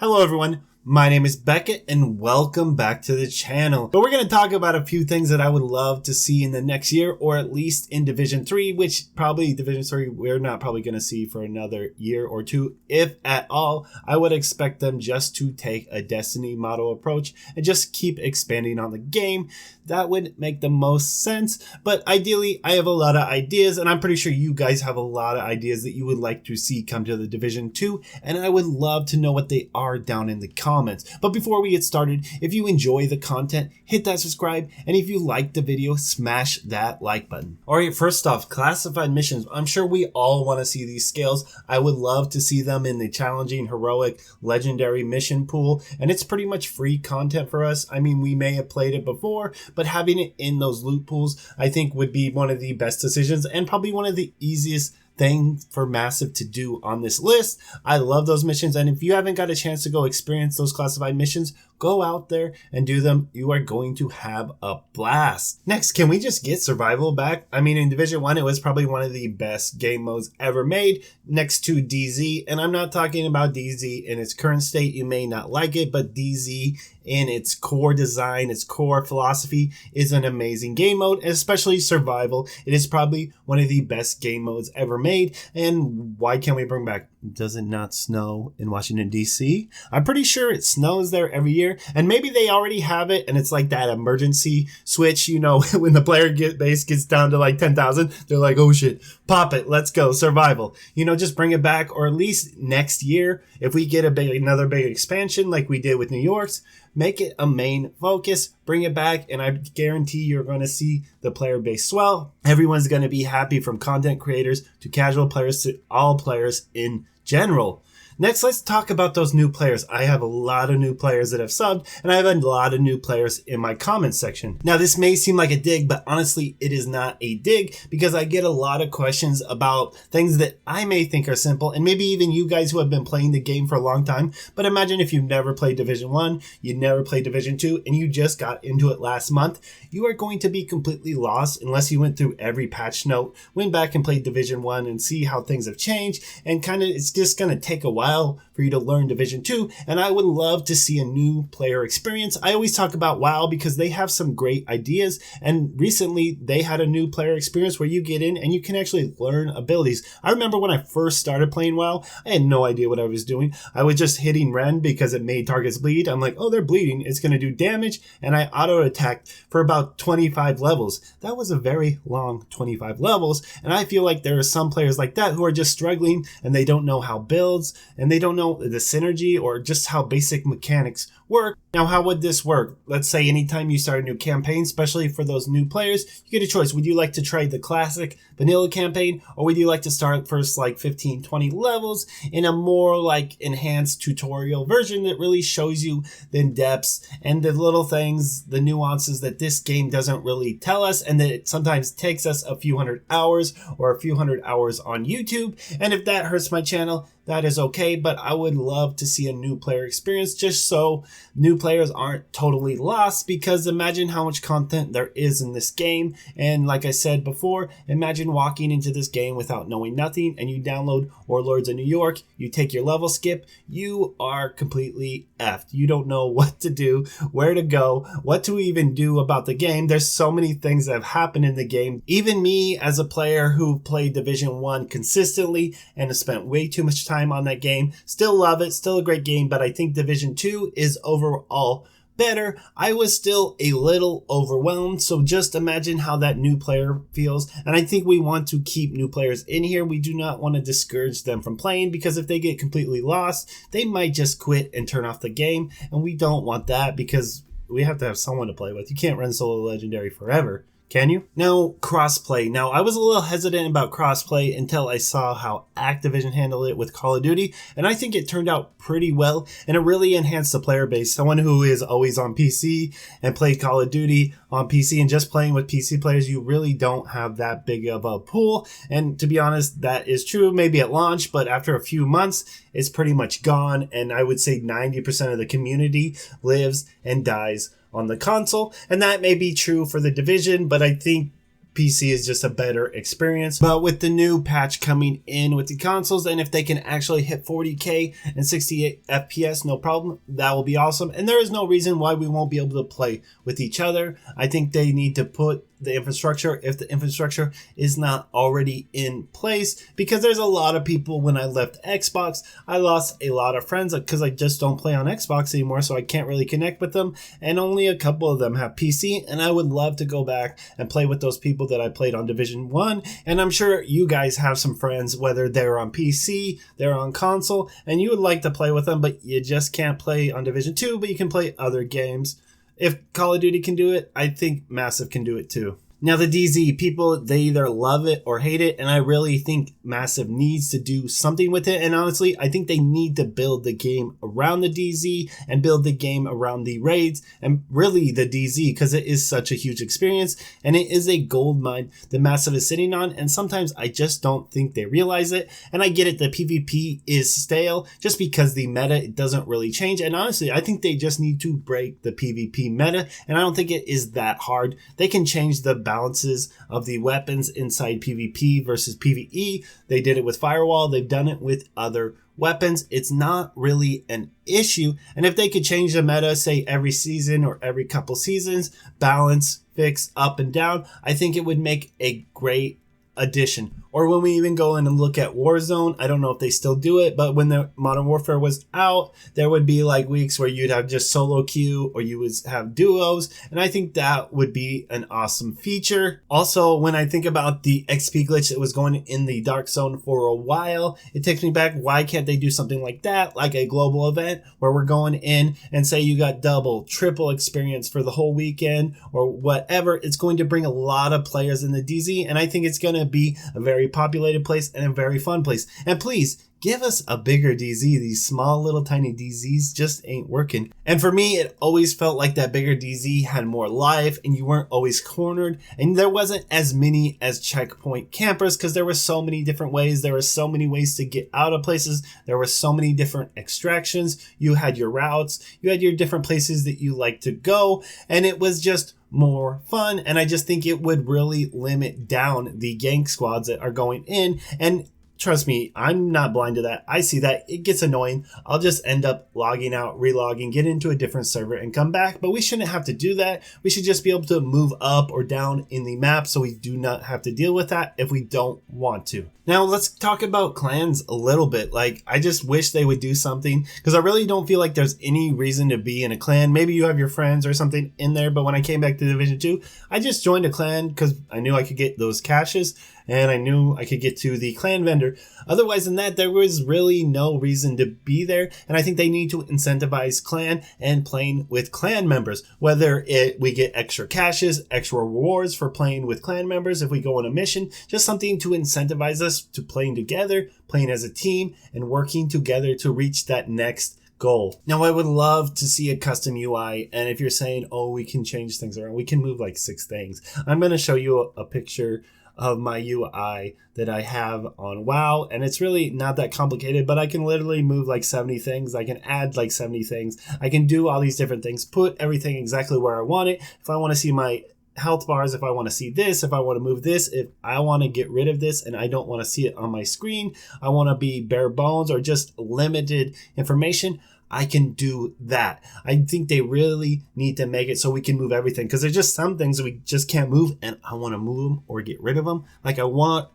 Hello everyone, my name is Beckett and welcome back to the channel. But we're going to talk about a few things that I would love to see in the next year, or at least in Division 3, which probably Division 3 we're not probably going to see for another year or two, if at all. I would expect them just to take a Destiny model approach and just keep expanding on the game. That would make the most sense, but ideally I have a lot of ideas and I'm pretty sure you guys have a lot of ideas that you would like to see come to the Division 2, and I would love to know what they are down in the comments. But before we get started, if you enjoy the content, hit that subscribe, and if you like the video, smash that like button. Alright, first off, classified missions. I'm sure we all want to see these scales. I would love to see them in the challenging, heroic, legendary mission pool, and it's pretty much free content for us. I mean, we may have played it before, but having it in those loot pools, I think would be one of the best decisions and probably one of the easiest thing for Massive to do on this list. I love those missions, and if you haven't got a chance to go experience those classified missions, go out there and do them. You are going to have a blast. Next, can we just get survival back? I mean, in Division 1, it was probably one of the best game modes ever made, next to DZ, and I'm not talking about DZ in its current state. You may not like it, but DZ in its core design, its core philosophy, is an amazing game mode, especially survival. It is probably one of the best game modes ever made. And why can't we bring back? Does it not snow in Washington, D.C.? I'm pretty sure it snows there every year, and maybe they already have it, and it's like that emergency switch, you know, when the player base gets down to like 10,000, they're like, oh shit, pop it, let's go, survival. You know, just bring it back, or at least next year, if we get another big expansion like we did with New York's, make it a main focus, bring it back, and I guarantee you're going to see the player base swell. Everyone's going to be happy, from content creators to casual players to all players in general. Next, let's talk about those new players. I have a lot of new players that have subbed, and I have a lot of new players in my comments section. Now, this may seem like a dig, but honestly, it is not a dig, because I get a lot of questions about things that I may think are simple, and maybe even you guys who have been playing the game for a long time. But imagine if you've never played Division 1, you never played Division 2, and you just got into it last month. You are going to be completely lost unless you went through every patch note, went back and played Division 1 and see how things have changed, and it's just going to take a while for you to learn Division 2, and I would love to see a new player experience. I always talk about WoW because they have some great ideas, and recently they had a new player experience where you get in and you can actually learn abilities. I remember when I first started playing WoW, I had no idea what I was doing. I was just hitting Ren because it made targets bleed. I'm like, oh, they're bleeding, it's going to do damage, and I auto-attacked for about 25 levels. That was a very long 25 levels, and I feel like there are some players like that who are just struggling, and they don't know how builds, and they don't know the synergy or just how basic mechanics work. Now, how would this work? Let's say anytime you start a new campaign, especially for those new players, you get a choice. Would you like to try the classic vanilla campaign, or would you like to start first like 15, 20 levels in a more like enhanced tutorial version that really shows you the depths and the little things, the nuances that this game doesn't really tell us, and that it sometimes takes us a few hundred hours or a few hundred hours on YouTube. And if that hurts my channel, that is okay, but I would love to see a new player experience just so new players aren't totally lost, because imagine how much content there is in this game. And like I said before, imagine walking into this game without knowing nothing, and you download Warlords of New York, you take your level skip, you are completely effed. You don't know what to do, where to go, what to even do about the game. There's so many things that have happened in the game. Even me as a player who played Division 1 consistently and has spent way too much time on that game, still love it, still a great game, but I think Division 2 is overall better. I was still a little overwhelmed, so just imagine how that new player feels. And I think we want to keep new players in here. We do not want to discourage them from playing, because if they get completely lost, they might just quit and turn off the game, and we don't want that, because we have to have someone to play with. You can't run solo legendary forever. Can you? Now, crossplay. Now, I was a little hesitant about crossplay until I saw how Activision handled it with Call of Duty, and I think it turned out pretty well, and it really enhanced the player base. Someone who is always on PC and played Call of Duty on PC and just playing with PC players, you really don't have that big of a pool. And to be honest, that is true maybe at launch, but after a few months, it's pretty much gone, and I would say 90% of the community lives and dies on the console. And that may be true for the Division, but I think PC is just a better experience. But with the new patch coming in with the consoles, and if they can actually hit 40K and 68 FPS, no problem, that will be awesome. And there is no reason why we won't be able to play with each other. I think they need to put the infrastructure, if the infrastructure is not already in place, because there's a lot of people. When I left Xbox, I lost a lot of friends because I just don't play on Xbox anymore, so I can't really connect with them, and only a couple of them have PC, and I would love to go back and play with those people that I played on Division 1, and I'm sure you guys have some friends, whether they're on PC, they're on console, and you would like to play with them, but you just can't play on Division 2, but you can play other games. If Call of Duty can do it, I think Massive can do it too. Now the DZ, people, they either love it or hate it, and I really think Massive needs to do something with it, and honestly, I think they need to build the game around the DZ and build the game around the raids, and really the DZ, because it is such a huge experience, and it is a gold mine that Massive is sitting on, and sometimes I just don't think they realize it, and I get it, the PvP is stale, just because the meta, it doesn't really change, and honestly, I think they just need to break the PvP meta, and I don't think it is that hard. They can change the balances of the weapons inside PvP versus PvE. They did it with Firewall. They've done it with other weapons. It's not really an issue. And if they could change the meta, say every season or every couple seasons, balance, fix up and down, I think it would make a great addition. Or when we even go in and look at Warzone, I don't know if they still do it, but when the Modern Warfare was out, there would be like weeks where you'd have just solo queue or you would have duos, and I think that would be an awesome feature. Also, when I think about the XP glitch that was going in the Darkzone for a while, it takes me back, why can't they do something like that, like a global event where we're going in and say you got double, triple experience for the whole weekend or whatever. It's going to bring a lot of players in the DZ, and I think it's going to be a very populated place and a very fun place. And please give us a bigger DZ. These small little tiny DZs just ain't working. And for me, it always felt like that bigger DZ had more life and you weren't always cornered, and there wasn't as many as checkpoint campers because there were so many different ways. There were so many ways to get out of places. There were so many different extractions. You had your routes. You had your different places that you like to go, and it was just more fun. And I just think it would really limit down the gank squads that are going in. And trust me, I'm not blind to that. I see that. It gets annoying. I'll just end up logging out, relogging, get into a different server and come back. But we shouldn't have to do that. We should just be able to move up or down in the map so we do not have to deal with that if we don't want to. Now let's talk about clans a little bit. Like, I just wish they would do something because I really don't feel like there's any reason to be in a clan. Maybe you have your friends or something in there, but when I came back to Division 2, I just joined a clan because I knew I could get those caches and I knew I could get to the clan vendor. Otherwise than that, there was really no reason to be there, and I think they need to incentivize clan and playing with clan members, whether we get extra caches, extra rewards for playing with clan members if we go on a mission, just something to incentivize us to playing together, playing as a team, and working together to reach that next goal. Now, I would love to see a custom UI, and if you're saying, oh, we can change things around, we can move like 6 things. I'm going to show you a picture of my UI that I have on WoW, and it's really not that complicated, but I can literally move like 70 things. I can add like 70 things. I can do all these different things, put everything exactly where I want it. If I want to see my health bars, if I want to see this, if I want to move this, if I want to get rid of this and I don't want to see it on my screen, I want to be bare bones or just limited information, I can do that. I think they really need to make it so we can move everything, because there's just some things we just can't move and I want to move them or get rid of them. Like, I want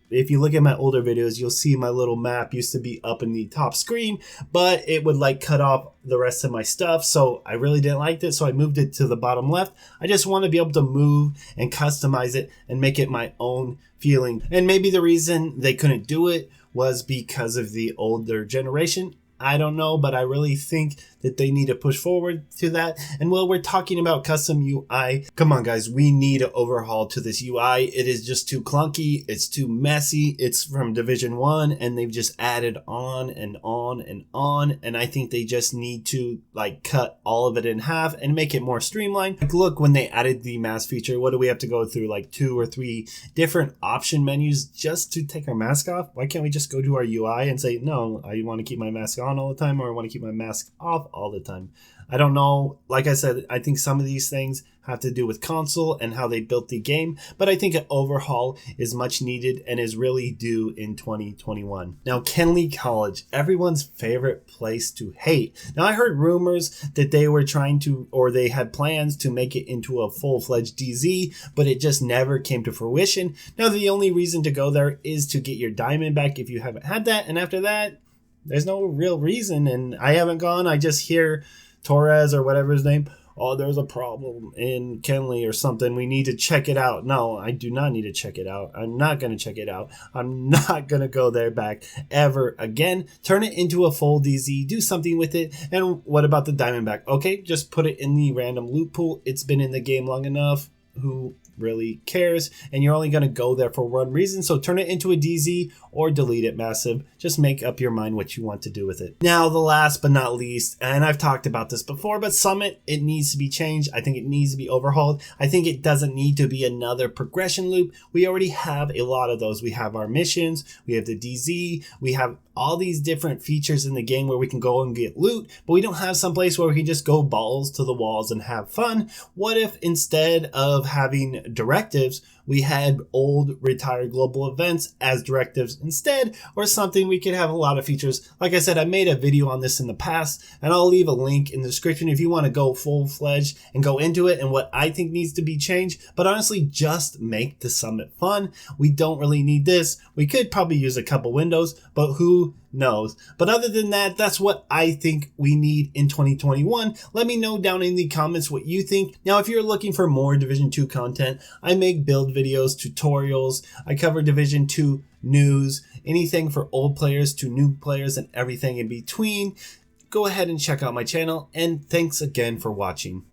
if you look at my older videos, you'll see my little map used to be up in the top screen, but it would like cut off the rest of my stuff. So I really didn't like it. So I moved it to the bottom left. I just want to be able to move and customize it and make it my own feeling. And maybe the reason they couldn't do it was because of the older generation. I don't know, but I really think that they need to push forward to that. And while we're talking about custom UI, come on guys, we need an overhaul to this UI. It is just too clunky. It's too messy. It's from Division 1 and they've just added on and on and on. And I think they just need to like cut all of it in half and make it more streamlined. Like, look, when they added the mask feature, what do we have to go through? Like 2 or 3 different option menus just to take our mask off? Why can't we just go to our UI and say, no, I want to keep my mask on? on all the time, or I want to keep my mask off all the time. I don't know. Like I said, I think some of these things have to do with console and how they built the game, but I think an overhaul is much needed and is really due in 2021. Now, Kenley College, everyone's favorite place to hate. Now, I heard rumors that they were trying to, or they had plans to make it into a full-fledged DZ, but it just never came to fruition. Now, the only reason to go there is to get your diamond back if you haven't had that, and after that, there's no real reason, and I haven't gone. I just hear Torres or whatever his name, oh, there's a problem in Kenley or something. We need to check it out. No, I do not need to check it out. I'm not going to check it out. I'm not going to go there back ever again. Turn it into a full DZ. Do something with it. And what about the Diamondback? Okay, just put it in the random loot pool. It's been in the game long enough. Who really cares? And you're only going to go there for one reason. So turn it into a DZ or delete it, Massive. Just make up your mind what you want to do with it. Now, the last but not least, and I've talked about this before, but Summit, it needs to be changed. I think it needs to be overhauled. I think it doesn't need to be another progression loop. We already have a lot of those. We have our missions, we have the DZ, we have all these different features in the game where we can go and get loot, but we don't have some place where we can just go balls to the walls and have fun. What if instead of having directives, we had old retired global events as directives instead, or something we could have a lot of features. Like I said, I made a video on this in the past, and I'll leave a link in the description if you want to go full-fledged and go into it and what I think needs to be changed. But honestly, just make the Summit fun. We don't really need this. We could probably use a couple windows, but who knows? But other than that, that's what I think we need in 2021. Let me know down in the comments what you think. Now, if you're looking for more Division 2 content, I make build videos, tutorials. I cover Division 2 news, anything for old players to new players and everything in between. Go ahead and check out my channel, and thanks again for watching.